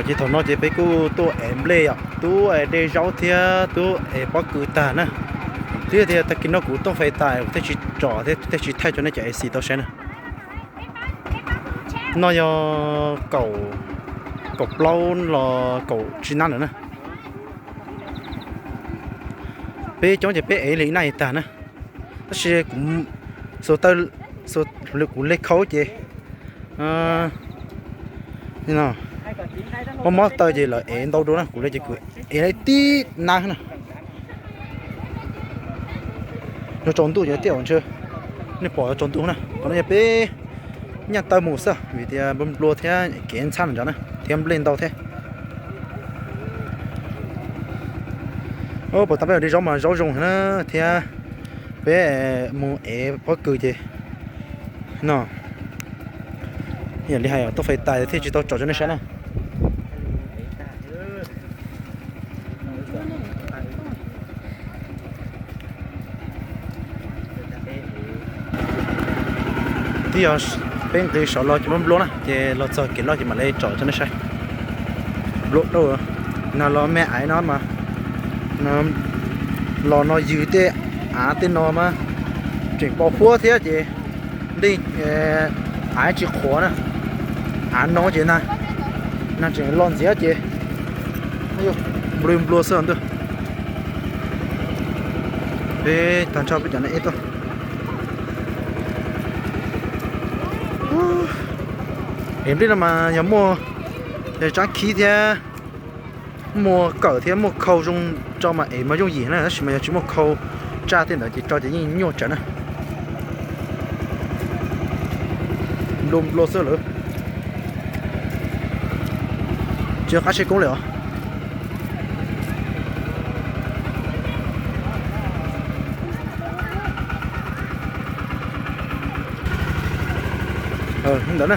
chỉ thằng nó chỉ phải cứ tu em lê à tu để rau thì tu bao cứ ta nè thì ta kinh nó cũngต้องphải tài thế chỉ trò thế chỉ thay cho nó chạy xì tao xem nè nó do cầu lâu là cầu chi năng nữa nè bé chống chỉ bé ấy lý này ta nè nó sẽ cũng số lực cũng lấy khấu chị như nào mà tao chỉ là em đâu đó nè cũng lấy chỉ cười em lấy tí năng nè nó trốn tủ cho tiểu chưa nó bỏ trốn tủ nè còn nó bé nhà tao mù sao vì thì bấm lúa thế kiến chăn cho nè thêm lên đâu thế bỏ tao bây giờ đi rau mà rau rùng nữa thì bé mù có cười gì nó hiện đi hay à tôi phải tài thì chỉ tao cho nó sáng nè thì bên cái sọ lo chỉ bấm lúa nè thì lo cho cái lo chỉ mà lấy trọ cho nó sáng lúa đâu nào lo mẹ ấy nó mà nó lo nó dữ thế tên nó mà chuyển bỏ khua thế chị đi ai chỉ khó nè nó chị nè nó chỉ lon gì chị blue blue sơn thôi để thằng cháu bây giờ nó ít thôi em đi là mà nhà mua để trang khí thế mua cỡ thế mua khâu dùng cho mà em mà dùng gì này nó chỉ mà chỉ mua khâu tra tiền nữa chỉ cho chỉ nhiều trận này lùm lô sơ lửa chưa khá xe cũng liệu không đỡ nè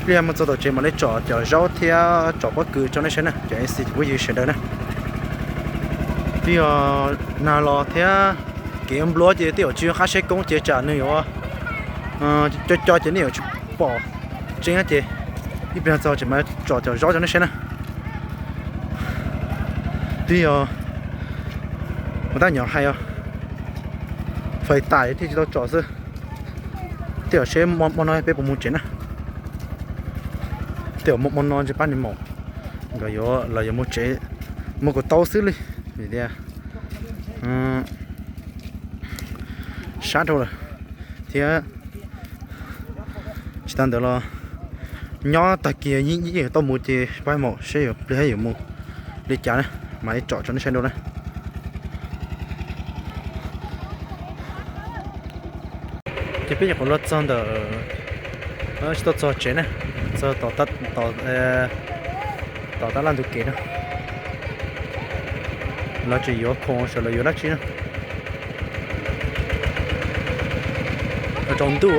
bây mà cho tao chơi mà lấy trò rau theo trò bất cứ cho nó xem nè cho anh xin với gì sẽ đỡ nè bây giờ nào lo theo cái em lúa chỉ tiểu chưa khá xe cũng chỉ trả nữa cho chỉ nhiều bỏ chính là chị đi bây giờ chỉ mà trò rau cho nó xem nè bây giờ người ta nhỏ hay à phải tải thì tao trò chứ tiểu xe món nói bé bụng muốn chuyện nè tiểu một món nói chỉ bán đi mỏ rồi yo là yo một chế một cái tàu xứ đi vì thế sát thôi rồi thì chỉ tao được là nhỏ tại kia những tao mua thì bán mỏ sẽ được để hay mua để trả này máy chọn cho nó xem đâu này thì bây giờ còn lót xong được chỉ tao cho chế này cho tao làm được kỹ nữa nó chỉ có con sợ là có đất chứ nữa ở trong tủ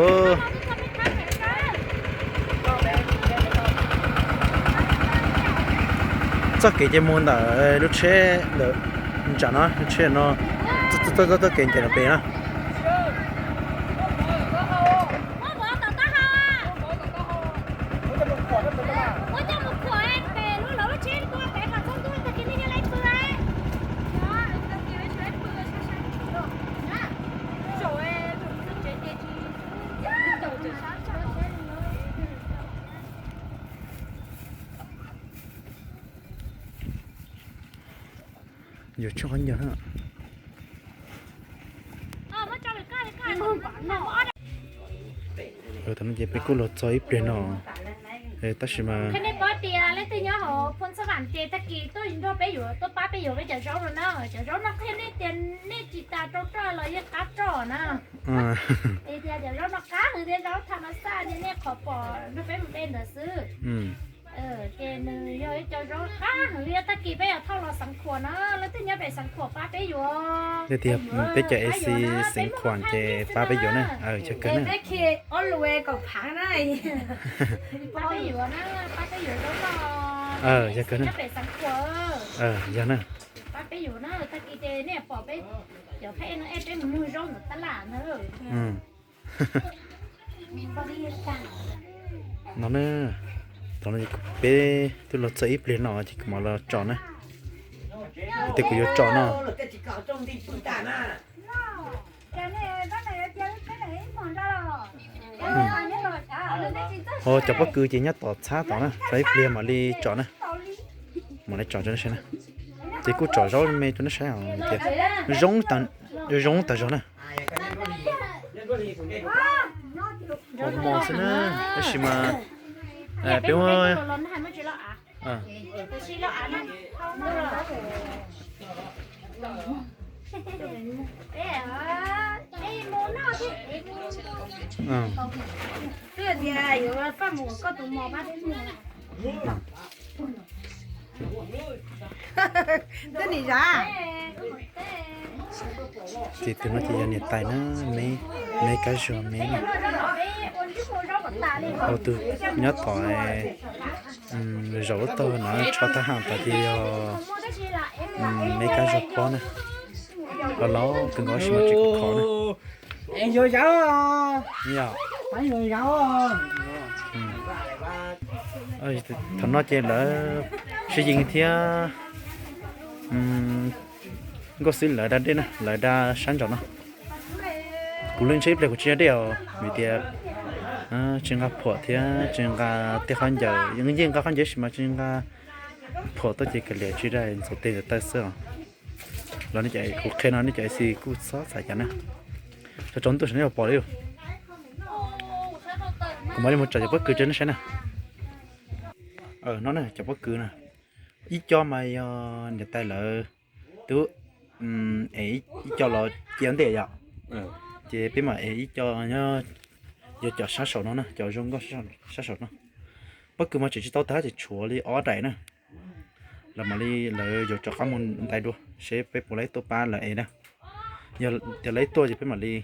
chắc cái môn là lúc xe được chả nó lúc xe nó rất kỹ cái là bền á nhiều cho anh nhớ hả? Thằng gì bị cô lột cho ít tiền nó, ta chỉ mà. Cái này có tiền lấy từ nhỏ họ phun sáp vàng tiền ta kỳ tôi cho bé dừa tôi ba bé dừa với chợ rau rồi nó cái này tiền này chỉ ta cho là cái cá trò nè. Thì chợ rau nó cá thì rau tham gia thì này khó bỏ nó bé một bên là xứ. Cái này rồi chợ rau cá thì ta kỳ bé ở thao là sẵn khuẩn nó lấy từ nhỏ bé sẵn khuẩn ba bé dừa. Để tiếp bé chợ sẵn khuẩn để ba bé dừa nè, cho cái này. Cái kia ở lùi còn phẳng này. Ba bé dừa nó ba bé dừa đó cho cái này. Bé sẵn khuẩn. Dạ nè. Ba bé dừa nó ta kỳ thế này bỏ bé giờ phải nó em bé mua rau nó ta lạ nữa. Mình bao đi cả. Nó nè. tao nó bé tôi lo chơi play nó thì mà lo chọn á thì cũng có chọn nó chả bất cứ chỉ nhát tọt xa tao nè lấy play mà đi chọn nè mà lấy chọn cho nó xem nè thì cũng chọn rau mê cho nó xem thì giống tao giống nè mò xem nè cái gì mà bé ơi cái gì à有了饭母各种毛吧这你啥 thì tụi nó chỉ nhận tài nó mấy cái rồi mấy này từ nhớ tỏi rau tơ nó cho ta hàng tại thì mấy cái rồi con này và nó từng có gì mà chỉ có khó này em vô cháu dạ phải vô cháu ơi thằng nó chơi là sử dụng thì có xin lại đây nè lại đa sáng trọng nó cũng lên xếp lại của chia đều vì thì trên cái phở thì trên cái tiêu khăn giờ những cái khăn giờ mà trên cái phở tôi chỉ cái lẻ chia ra số tiền để tay sữa rồi nó chạy cuộc khen nó chạy xì cú sót sai chắn nè cho chúng tôi sẽ bỏ đi còn mấy một trò bất cứ trên nó sẽ nè nó này chả bất cứ nè ít cho mày để tay lỡ tú ấy cho nó chiến đề ạ chế bên mà ấy cho nhá giờ cho sát sổ nó nè cho dùng có sát sổ nó bất cứ mà chỉ tao thấy thì chúa đi ó đại nè là mà đi là giờ cho các môn tay đua sẽ phải lấy tô ba là ấy nè giờ lấy tô thì bên mà đi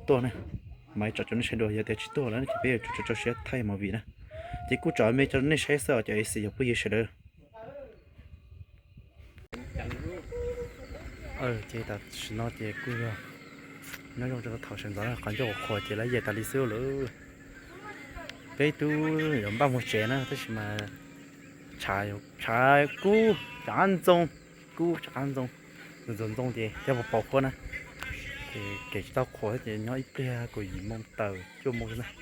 tô nè máy cho nó sẽ đua giờ thì chỉ tô là chỉ bây giờ cho sẽ thay màu vị nè chỉ cú chọn mấy cho nó sẽ sợ cho ấy sử dụng bây giờ sẽ được chị ta nó chị cứ nó dùng cho thảo sinh đó còn cho khỏi chị lấy về ta đi siêu nữa cái tu giống bao một trẻ nữa tức mà trái cú chán rong rong thì cho một bọc hơn nè thì cái tao khỏi thì nó ít bia của gì mong tờ cho mong này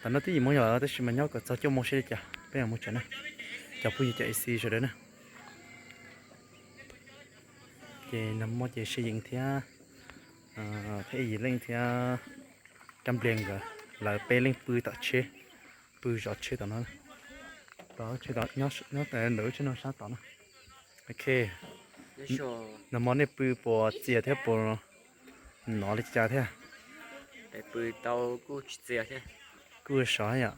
ta nó tí gì mong nhỏ tức mà nhớ có cho mong sẽ chả bây giờ một trẻ này chả vui chạy xì rồi đấy nè thì nằm một cái xây dựng thì thế gì lên thì trăm liền rồi là pe lên bươi tạo chế bươi giọt chế tạo nó đó chế tạo nó tại nở cho nó sát tạo nó ok nằm món này bươi bò chia thế bò nó đi chia thế để bươi tàu cú chia thế cú sỏi à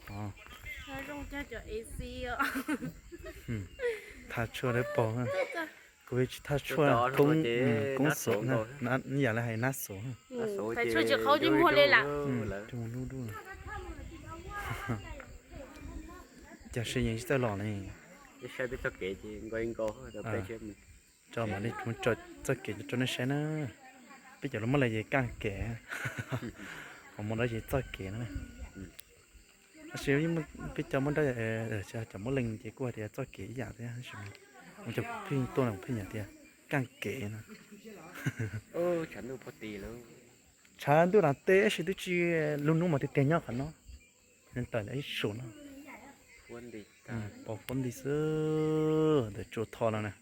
nó dùng cho AC thà chua đấy bò ha cô thà chua cũng sổ nè nó giờ là hay nát sổ phải chua chỉ khâu đi mua lên là chung luôn luôn giờ xây dựng cái lò này cái xe biết cho kể thì gọi có được bé chết mình cho mà đi muốn cho kể cho nó xe nữa bây giờ nó mới là gì càng kể còn muốn nói gì cho kể nữa xíu nhưng mà bây giờ muốn đây cho muốn lên thì qua thì cho kể giả thế mình chụp phim tôi làm phim nhà thì càng kể nữa chẳng được phát tiền luôn chẳng tôi là té thì tôi chỉ luôn luôn mà tôi tiền nhau phải nó nên tại đấy số nó quân đi bỏ phun đi sơ để cho thò là này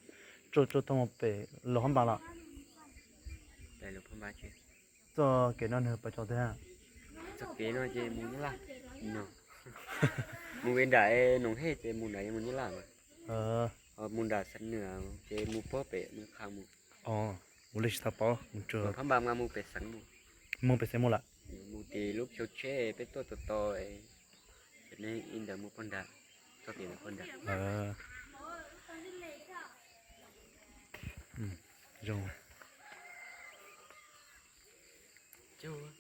cho tao một bể lỗ hâm bà lọ đây là phong ba chứ cho cái nó hợp cho thế à cho cái nó chơi muốn như là muốn bên đại nông hết chơi muốn đại muốn như là muốn đại sẵn nữa chơi muốn bó bể muốn khang muốn muốn lấy sao bỏ muốn chờ phong ba muốn bể sẵn muốn bể xem mua lại muốn thì lúc cho chơi bể to nên in được một con đại cho tiền một con đại rồi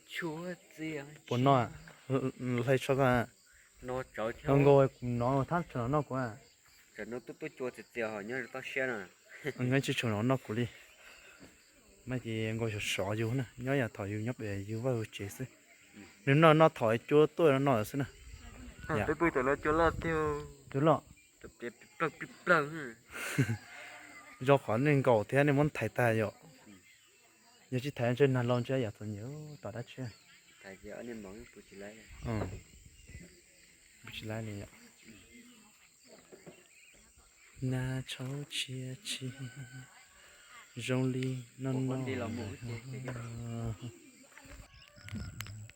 chúa riêng bốn nó lấy cho ra nó cháu theo không ngồi nó thắt cho nó quá cho nó tôi chúa thì tiền họ nhớ tao xe nè ngay chỉ cho nó của đi mấy chị ngồi sọ vô nè nhớ nhà thổi vô nhấp về vô vào chế xí nếu nó thổi chúa tôi nó nói xí nè ไปปุ้ยตัวละจละเตียว จุดละ ตบเจ็บปิ๊บปัง ยอขอหนึ่งเก่าเท่านี้มันถ่ายตายอยู่อย่าชิถ่ายจนนานลองเจ้าอยากตัวเยอะต่อได้เชื่อ แต่เดี๋ยวอันนี้มองปุ้ยสิไล่ 不是来了呀。那潮切切，容里暖暖。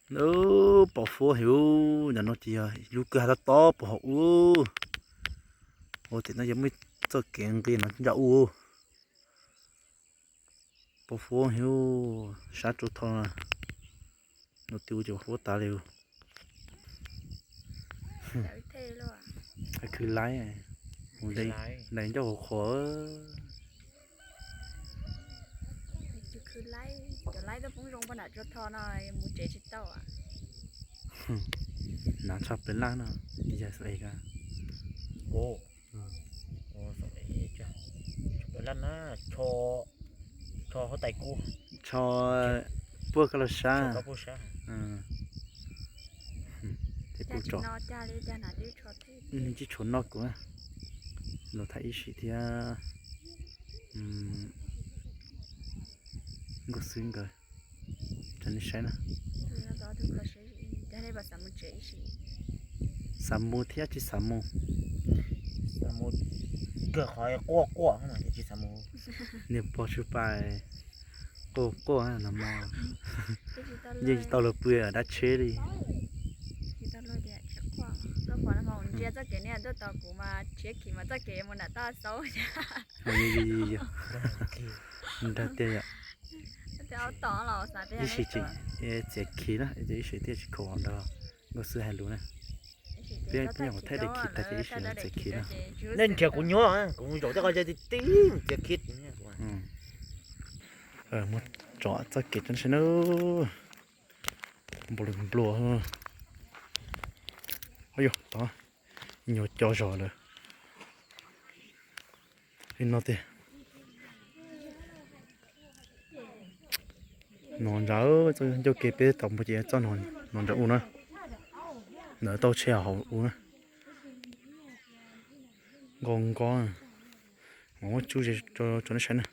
Nó bỏ phố hiểu nhà nó thì lúc cứ hạt to bỏ ô thì nó giống như cho kiện kia nó cũng dạo bỏ phố hiểu sát chỗ thon nó tiêu cho phố ta liềuคือไล่ไหนเจ้าขอ คือไล่เดี๋ยวไล่ต้องพุ่งลงบนหน้าจดทอหน่อยมูเจชิตโต้อะ หนาชอบเป็นล่างเนาะดีใจสวยกัน โอ้สวยจ้ะเป็นแล้วนะชอเขาไต่กู ชอพวกกระชา เขาผู้ชา ที่ จ้า ปู ชิ จอ นอจ้าเลยจ้าหน้าดื้อชอที่ นี่ที่ชนนอกกูนะเราถ่ายอีสิที่ก็ซึ้งกันจะนี่ใช่นะ แล้วก็ทุกคนใช้จะได้ภาษามูเจชิ สามโมที่ที่สามโม สมุดเกือคอยกั้วข้างหลังที่สมุด เนี่ยพอชุบไปก็ฮะน้ำมา ดิจิตอล ยี่ต่อเราเปลือยดัชเชอรี่ ดิจิตอลเลยเดี๋ยวชักขวางแล้วขวางแล้วมองเจ้าจะเก๋เนี่ยตัวต่อกูมาเช็คขี่มาจะเก๋มันน่ะตาโซ่จ้า ยี่ได้เตี้ย จะเอาต่อเราสาเดีย 一起进，在去了，这一水电是考完的，我是还路呢。别我太得去，大家一起在去了。 เล่นเกี่ยวกับยัวกูอยู่แต่ก็จะติ้งจะคิดเนี่ย หมดจอดจะเก็บจนชนะบลูบลูฮะ哎呦，ต่อ有焦烧了，你那的。nón ráo cho kịp bé tổng một cho nón ráo nữa nở tàu treo hậu nữa gòn con ngó chú cho nó xem nè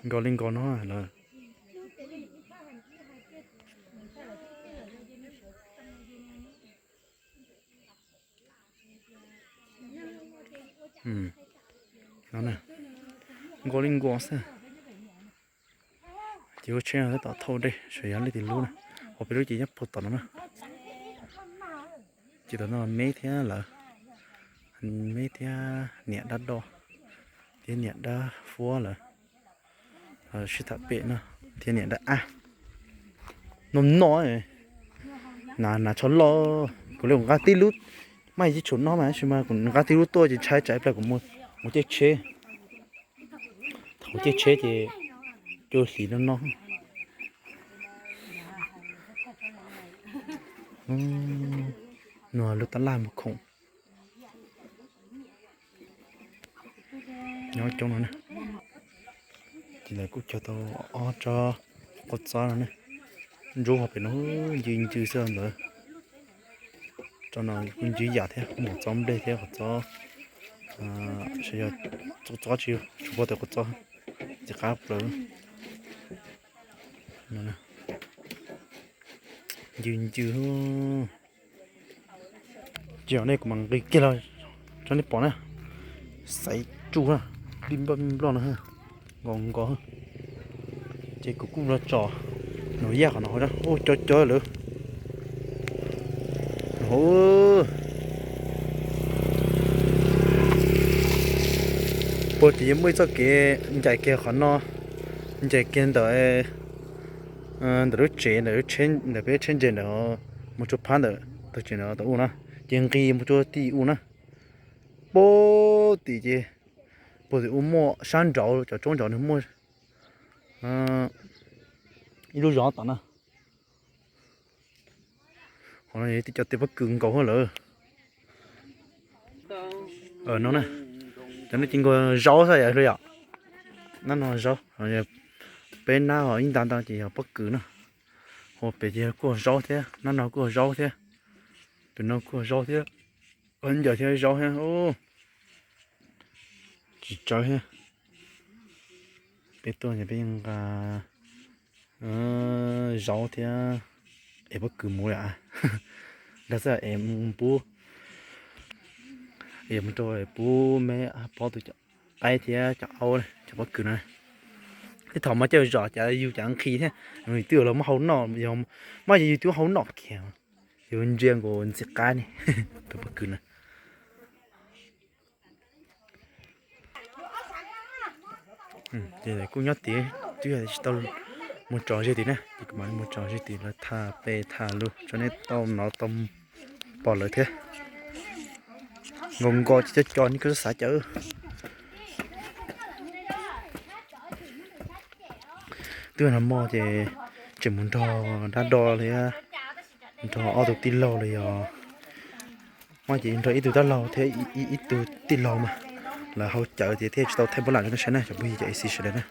gò lên gò nó là nó nè gò linh gò sao chỉ có chuyện là tạo thâu đây sợi dán lên thì luôn nè họ phải đối chỉ nhấp phốt tao nó chỉ tao nó mấy thế là mấy thế nhẹ đắt đo thế nhẹ đá phua là sẽ thắp bể nữa thế nhẹ đá nó nói nà cho lo có lẽ gà tí lút mai chỉ chốn nó mà chứ mà còn gà tí lút tôi chỉ trái trái phải của một chiếc chế thầu chiếc chế thì cho xí nó nó lúc ta làm một khủng nó trong nó nè chỉ là cũng cho tao ở cho cột gió này rú học nó dừng chữ sơn nữa cho nó cũng chỉ giả thế một trong đây thế cột gió sẽ cho gió chiều chụp vào cột gió chỉ cá rồi nè dừng chữ chiều này của mình cái kia rồi cho nó bỏ nè sấy chu ha bim bim lo nữa ha ngon có chị cũng là trò nó giá của nó đó ô cho nữa ô bố chỉ mới cho cái chạy kia khó nó chạy kia đợi đợi chế đợi trên đợi bé trên trên đó một chút phán đợi đợi trên đó đợi u na tiền kia một chút tí u na bố tí gì bố thì mua sáng trầu cho trống trầu nó mua lúc gió tận à còn này thì cho tiếp bắt cứng cầu hơn nữa nó nè cho nó chỉ có gió thôi vậy thôi ạ nó gió rồi bên nào họ in tàn tàn chỉ họ bất cứ nữa họ bị gì của rau thế nó nào của rau thế tụi nó của rau thế anh giờ thế rau ha ô chỉ chơi ha bên tôi nhà bên rau thế em bất cứ mua à đó là em bố em tôi bố mẹ bỏ tụi ai thế cháu này cháu bất cứ này cái thằng mà chơi rõ chả yêu chẳng khí thế người tiêu là mà hấu nọ mà yêu tiêu hấu nọ kìa yêu riêng của anh sẽ cái này tôi bất cứ này thì này cũng nhớ tí tí là tao một trò gì tí nè thì các bạn một trò gì tí là thả bè thả luôn cho nên tao nó tôm bỏ lại thế ngon gọi cho cho những cái xả chở tức là mò chỉ muốn đo đo thì cho ô tô tin lâu thì mà chỉ cho ít từ lâu thế ít từ tin lâu mà là hỗ trợ thì thế tao thêm một lần cho nó sẽ này cho bây giờ xí xí đấy nè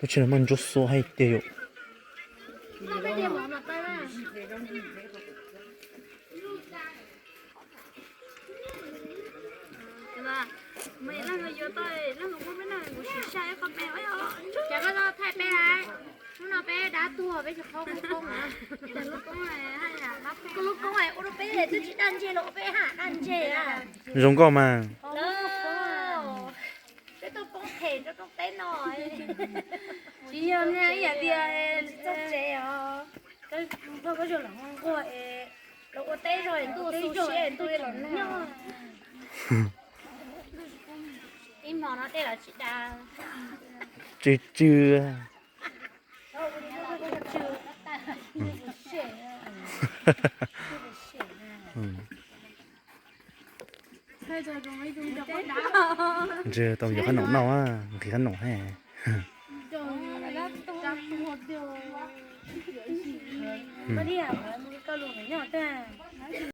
tôi chỉ là mình chút số hay tiêu mấy lần mà vô tôi lần mà mấy lần một xí sai con bé ấy chả có lo thay bé lại lúc nào bé đá tua bé chụp không à lúc có này hay là bác có lúc có ngày ô bé để tôi chỉ đan chê lộ bé hạ đan chê à giống có mà bé tôi không thể cho tôi té nổi chỉ nhiều nha ý là tôi chê à cái tôi có chỗ là ngon quá đâu có té rồi tôi sushi tôi là nó im nó đây là chị đà chưa chưa tao giờ khăn nóng nào á thì khăn nóng hè Mà đi à, cái câu lùi nhỏ ta